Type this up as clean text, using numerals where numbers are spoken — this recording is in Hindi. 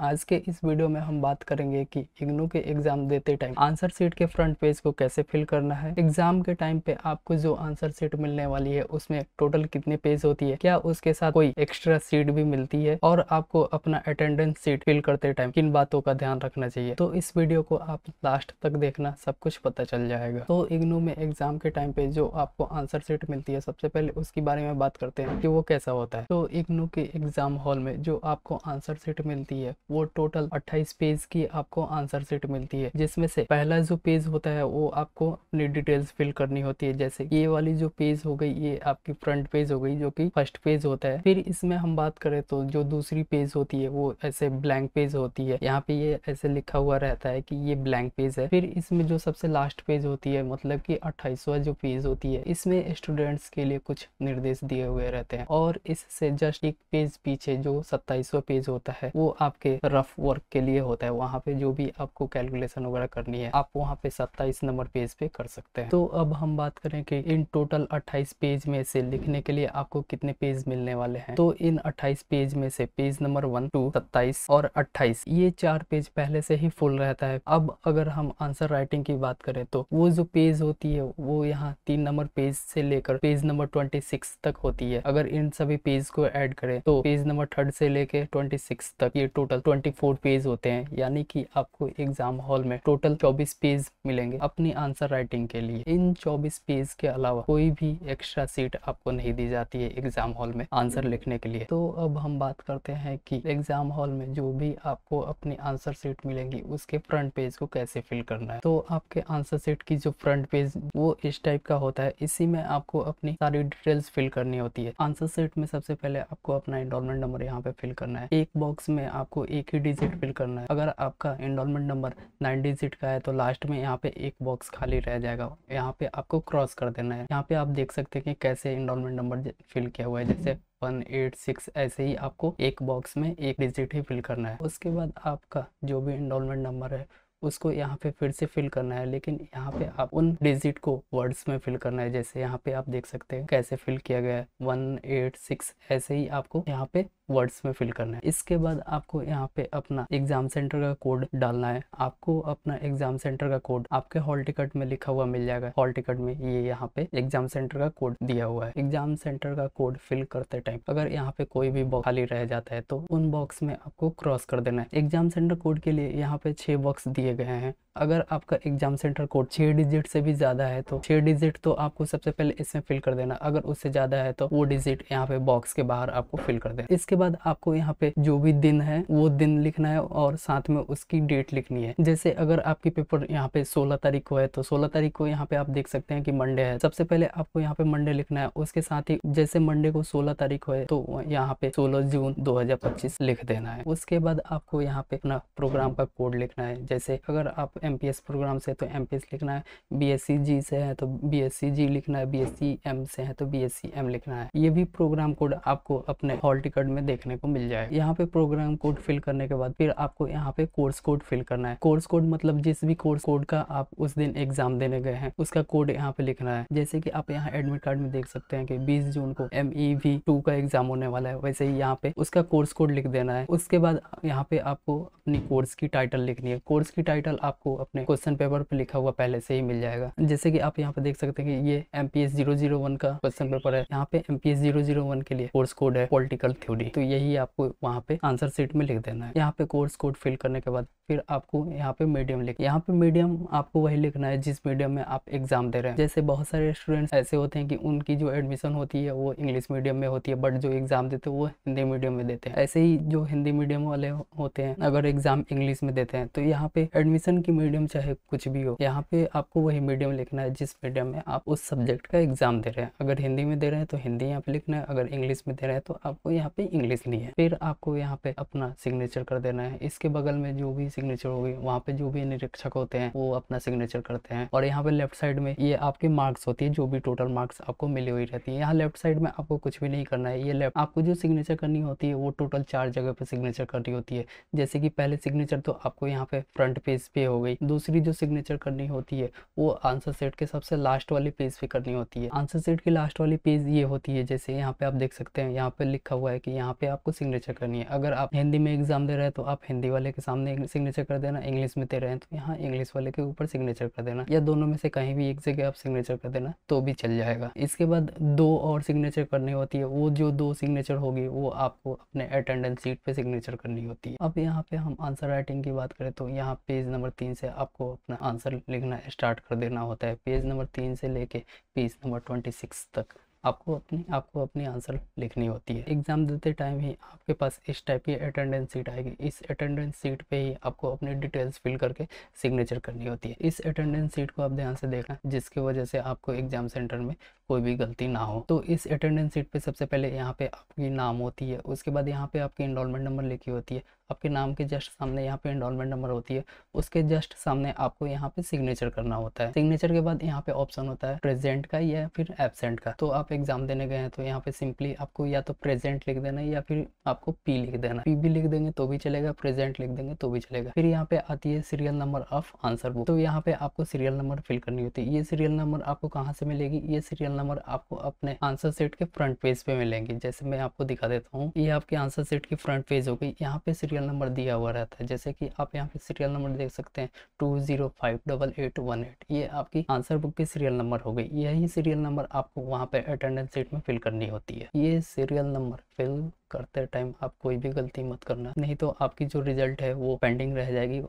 आज के इस वीडियो में हम बात करेंगे कि इग्नू के एग्जाम देते टाइम आंसर शीट के फ्रंट पेज को कैसे फिल करना है। एग्जाम के टाइम पे आपको जो आंसर शीट मिलने वाली है उसमें टोटल कितने पेज होती है, क्या उसके साथ कोई एक्स्ट्रा सीट भी मिलती है और आपको अपना अटेंडेंस सीट फिल करते टाइम किन बातों का ध्यान रखना चाहिए। तो इस वीडियो को आप लास्ट तक देखना, सब कुछ पता चल जाएगा। तो इग्नू में एग्जाम के टाइम पे जो आपको आंसर शीट मिलती है, सबसे पहले उसके बारे में बात करते हैं कि वो कैसा होता है। तो इग्नू के एग्जाम हॉल में जो आपको आंसर शीट मिलती है वो टोटल 28 पेज की आपको आंसर शीट मिलती है, जिसमें से पहला जो पेज होता है वो आपको अपनी डिटेल्स फिल करनी होती है। जैसे ये वाली जो पेज हो गई, ये आपकी फ्रंट पेज हो गई जो कि फर्स्ट पेज होता है। फिर इसमें हम बात करें तो जो दूसरी पेज होती है वो ऐसे ब्लैंक पेज होती है। यहाँ पे ये ऐसे लिखा हुआ रहता है कि ये ब्लैंक पेज है। फिर इसमें जो सबसे लास्ट पेज होती है, मतलब कि 28वां जो पेज होती है, इसमें स्टूडेंट्स के लिए कुछ निर्देश दिए हुए रहते हैं। और इससे जस्ट एक पेज पीछे जो 27वां पेज होता है वो आपके रफ वर्क के लिए होता है। वहाँ पे जो भी आपको कैलकुलेशन वगैरह करनी है आप वहाँ पे 27 नंबर पेज पे कर सकते हैं। तो अब हम बात करें कि इन टोटल 28 पेज में से लिखने के लिए आपको कितने पेज मिलने वाले हैं। तो इन 28 पेज में से पेज नंबर 1 to 27 और 28 ये 4 पेज पहले से ही फुल रहता है। अब अगर हम आंसर राइटिंग की बात करें तो वो जो पेज होती है वो यहाँ 3 नंबर पेज से लेकर पेज नंबर 26 तक होती है। अगर इन सभी पेज को ऐड करें तो पेज नंबर 3 से लेके 26 तक ये टोटल 24 पेज होते हैं। यानी कि आपको एग्जाम हॉल में टोटल 24 पेज मिलेंगे अपनी आंसर राइटिंग के लिए। इन 24 पेज के अलावा कोई भी एक्स्ट्रा सीट आपको नहीं दी जाती है एग्जाम हॉल में आंसर लिखने के लिए। तो अब हम बात करते हैं कि एग्जाम हॉल में जो भी आपको अपनी आंसर सीट मिलेंगी उसके फ्रंट पेज को कैसे फिल करना है। तो आपके आंसर सीट की जो फ्रंट पेज वो इस टाइप का होता है। इसी में आपको अपनी सारी डिटेल्स फिल करनी होती है। आंसर सीट में सबसे पहले आपको अपना एनरोलमेंट नंबर यहाँ पे फिल करना है। एक बॉक्स में आपको एक ही डिजिट फिल करना है। अगर आपका एनरोलमेंट नंबर 9 डिजिट का है तो लास्ट में यहाँ पे एक बॉक्स खाली रह जाएगा, यहाँ पे आपको क्रॉस कर देना है। यहाँ पे आप देख सकते हैं कि कैसे एनरोलमेंट नंबर फिल किया हुआ है, जैसे 186 ऐसे ही आपको एक बॉक्स में एक डिजिट ही फिल करना है। उसके बाद आपका जो भी एनरोलमेंट नंबर है उसको यहाँ पे फिर से फिल करना है, लेकिन यहाँ पे आप उन डिजिट को वर्ड्स में फिल करना है। जैसे यहाँ पे आप देख सकते हैं कैसे फिल किया गया है, 186 ऐसे ही आपको यहाँ पे वर्ड्स में फिल करना है। इसके बाद आपको यहाँ पे अपना एग्जाम सेंटर का कोड डालना है। आपको अपना एग्जाम सेंटर का कोड आपके हॉल टिकट में लिखा हुआ मिल जाएगा। हॉल टिकट में ये यहाँ पे एग्जाम सेंटर का कोड दिया हुआ है। एग्जाम सेंटर का कोड फिल करते टाइम अगर यहाँ पे कोई भी बॉक्स खाली रह जाता है तो उन बॉक्स में आपको क्रॉस कर देना है। एग्जाम सेंटर कोड के लिए यहाँ पे 6 बॉक्स दिए गए हैं। अगर आपका एग्जाम सेंटर कोड 6 डिजिट से भी ज्यादा है तो 6 डिजिट तो आपको सबसे पहले इसमें फिल कर देना। अगर उससे ज्यादा है तो वो डिजिट यहाँ पे बॉक्स के बाहर आपको फिल कर देना। इसके बाद आपको यहाँ पे जो भी दिन है वो दिन लिखना है और साथ में उसकी डेट लिखनी है। जैसे अगर आपकी पेपर यहाँ पे 16 तारीख को है तो 16 तारीख को यहाँ पे आप देख सकते हैं कि मंडे है। सबसे पहले आपको यहाँ पे मंडे लिखना है। उसके साथ ही जैसे मंडे को 16 तारीख को है तो यहाँ पे 16 जून 2025 लिख देना है। उसके बाद आपको यहाँ पे अपना प्रोग्राम का कोड लिखना है। जैसे अगर आप MPS प्रोग्राम से तो MPS लिखना है, BSc G से है तो BSc G लिखना है, BSc M से है तो BSc M लिखना है। ये भी प्रोग्राम कोड आपको अपने हॉल टिकट में देखने को मिल जाएगा। यहाँ पे प्रोग्राम कोड फिल करने के बाद फिर आपको यहाँ पे कोर्स कोड फिल करना है। कोर्स कोड मतलब जिस भी कोर्स कोड का आप उस दिन एग्जाम देने गए हैं उसका कोड यहाँ पे लिखना है। जैसे कि आप यहाँ एडमिट कार्ड में देख सकते हैं कि 20 जून को MEV2 का एग्जाम होने वाला है, वैसे ही यहाँ पे उसका कोर्स कोड लिख देना है। उसके बाद यहाँ पे आपको अपनी कोर्स की टाइटल लिखनी है। कोर्स की टाइटल आपको अपने क्वेश्चन पेपर पे लिखा हुआ पहले से ही मिल जाएगा। जैसे कि आप यहाँ पे देख सकते हैं कि ये MPS 001 का क्वेश्चन पेपर है। यहाँ पे MPS 001 के लिए कोर्स कोड है पॉलिटिकल थ्योरी, तो यही आपको वहाँ पे आंसर शीट में लिख देना है। यहाँ पे कोर्स कोड फिल करने के बाद फिर आपको यहाँ पे मीडियम यहाँ पे मीडियम आपको वही लिखना है जिस मीडियम में आप एग्जाम दे रहे हैं। जैसे बहुत सारे स्टूडेंट्स ऐसे होते हैं कि उनकी जो एडमिशन होती है वो इंग्लिश मीडियम में होती है, बट जो एग्जाम देते हैं वो हिंदी मीडियम में देते हैं। ऐसे ही जो हिंदी मीडियम वाले होते हैं अगर एग्जाम इंग्लिश में देते हैं तो यहाँ पे एडमिशन की मीडियम चाहे कुछ भी हो, यहाँ पे आपको वही मीडियम लिखना है जिस मीडियम में आप उस सब्जेक्ट का एग्जाम दे रहे हैं। अगर हिंदी में दे रहे हैं तो हिंदी यहाँ पे लिखना है, अगर इंग्लिश में दे रहे हैं तो आपको यहाँ पे इंग्लिश नहीं है। फिर आपको यहाँ पे अपना सिग्नेचर कर देना है। इसके बगल में जो भी सिग्नेचर होगी, वहाँ पे जो भी निरीक्षक होते हैं वो अपना सिग्नेचर करते हैं। और यहाँ पे लेफ्ट साइड में ये आपके मार्क्स होती है, जो भी टोटल मार्क्स आपको मिली हुई रहती है। यहाँ लेफ्ट साइड में आपको कुछ भी नहीं करना है। ये लेफ्ट आपको जो सिग्नेचर करनी होती है वो टोटल 4 जगह पे सिग्नेचर करनी होती है। जैसे कि पहले सिग्नेचर तो आपको यहाँ पे फ्रंट पेज पे हो गई। दूसरी जो सिग्नेचर करनी होती है वो आंसर सेट के सबसे लास्ट वाली पेज पे करनी होती है। आंसर सेट की लास्ट वाली पेज ये होती है, जैसे यहाँ पे आप देख सकते हैं, यहाँ पे लिखा हुआ है कि यहाँ पे आपको सिग्नेचर करनी है। अगर आप हिंदी में एग्जाम दे रहे हैं तो आप हिंदी वाले के सामने सिग्नेचर कर देना, इंग्लिश में दे रहे हैं तो यहाँ इंग्लिश वाले के ऊपर सिग्नेचर कर देना, या दोनों में से कहीं भी एक जगह आप सिग्नेचर कर देना तो भी चल जाएगा। इसके बाद 2 और सिग्नेचर करनी होती है। वो जो 2 सिग्नेचर होगी वो आपको अपने अटेंडेंस सीट पे सिग्नेचर करनी होती है। अब यहाँ पे हम आंसर राइटिंग की बात करें तो यहाँ पेज नंबर 3 से आपको अपना आंसर लिखना स्टार्ट कर देना होता है। पेज नंबर 3 से लेके पेज नंबर 26 तक आपको अपनी आंसर लिखनी होती है। एग्जाम देते टाइम ही आपके पास इस टाइप की अटेंडेंस सीट आएगी। इस अटेंडेंस सीट पे ही आपको अपनी डिटेल्स फिल करके सिग्नेचर करनी होती है। इस अटेंडेंस सीट को आप ध्यान से देखना, जिसकी वजह से आपको एग्जाम सेंटर में कोई भी गलती ना हो। तो इस अटेंडेंस सीट पे सबसे पहले यहाँ पे आपकी नाम होती है, उसके बाद यहाँ पे आपकी एनरोलमेंट नंबर लिखी होती है। आपके नाम के जस्ट सामने यहाँ पे एनरोलमेंट नंबर होती है, उसके जस्ट सामने आपको यहाँ पे सिग्नेचर करना होता है। सिग्नेचर के बाद यहाँ पे ऑप्शन होता है प्रेजेंट का या फिर एब्सेंट का। तो आप एग्जाम देने गए हैं तो यहाँ पे सिंपली आपको या तो प्रेजेंट लिख देना है या फिर आपको पी लिख देना। पी भी लिख देंगे तो भी चलेगा, प्रेजेंट लिख देंगे तो भी चलेगा। फिर यहाँ पे आती है serial number of answer book. तो यहाँ पे आपको सीरियल नंबर फिल करनी होती है। ये सीरियल नंबर आपको कहाँ से मिलेगी? ये सीरियल नंबर आपको अपने आंसर सेट के फ्रंट पेज पे मिलेंगे। जैसे मैं आपको दिखा देता हूँ, ये आपके आंसर सेट की फ्रंट पेज हो गई। यहाँ पे सीरियल नंबर दिया हुआ रहता है, जैसे कि आप यहाँ पे सीरियल नंबर देख सकते हैं 2058818। ये आपकी आंसर बुक की सीरियल नंबर हो गई। यही सीरियल नंबर आपको वहाँ पे अटेंडेंस सीट में फिल करनी होती है। ये सीरियल नंबर फिल करते टाइम आप कोई भी गलती मत करना, नहीं तो आपकी जो रिजल्ट है वो पेंडिंग रह जाएगी,